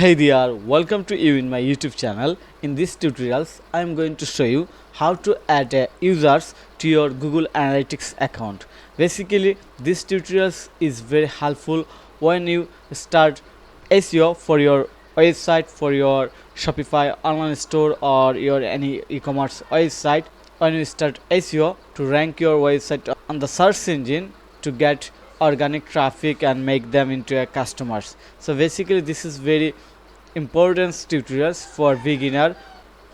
Hey there, welcome to you in my YouTube channel. In this tutorials, I am going to show you how to add users to your Google Analytics account. Basically, this tutorials is very helpful when you start SEO for your website, for your Shopify online store or your any e-commerce website. When you start SEO to rank your website on the search engine to get organic traffic and make them into a customers. So basically this is very important tutorials for beginner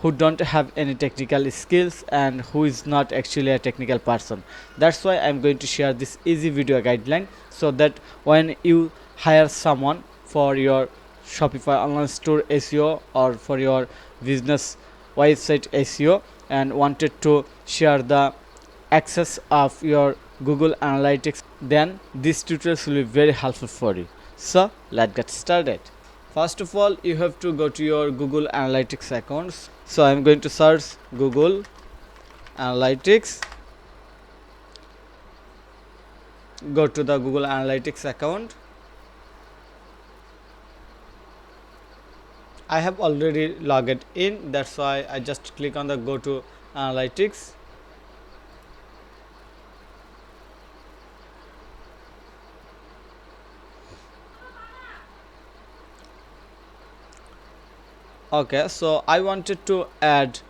who don't have any technical skills and who is not actually a technical person. That's why I'm going to share this easy video guideline so that when you hire someone for your Shopify online store SEO or for your business website SEO and wanted to share the access of your Google Analytics, then this tutorial will be very helpful for you. So let's get started. First of all, you have to go to your Google Analytics accounts. So I'm going to search Google Analytics. Go to the Google Analytics account. I have already logged in, that's why I just click on the go to Analytics. Okay, so I wanted to add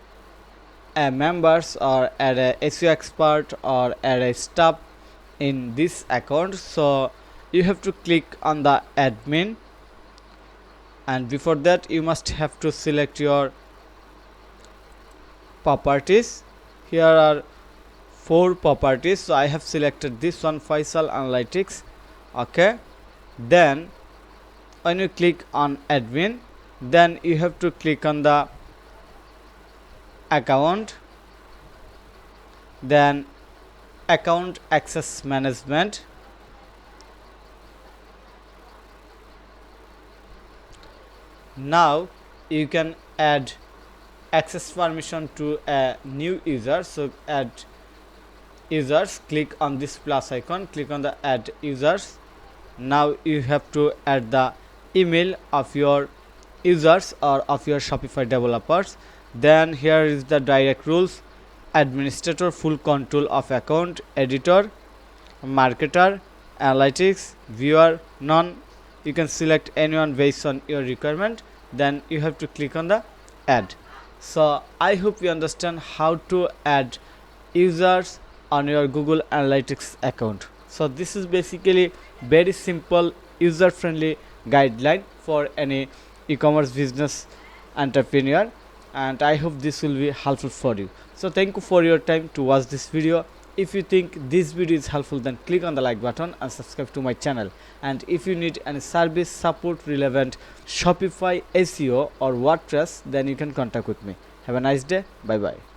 a members or add a SEO expert or add a staff in this account. So you have to click on the admin, and before that you must have to select your properties. Here are 4 properties, so I have selected this one, Faisal Analytics. Okay, then when you click on admin, then you have to click on the account, then account access management, now you can add access permission to a new user. So add users, click on this plus icon, click on the add users. Now you have to add the email of your users or of your Shopify developers. Then here is the direct rules: administrator, full control of account, editor, marketer, analytics, viewer, none. You can select anyone based on your requirement. Then you have to click on the add. So I hope you understand how to add users on your Google Analytics account. So this is basically very simple, user friendly guideline for any e-commerce business entrepreneur, and I hope this will be helpful for you. So thank you for your time to watch this video. If you think this video is helpful, then click on the like button and subscribe to my channel. And if you need any service support relevant Shopify SEO or WordPress, then you can contact with me. Have a nice day. Bye bye.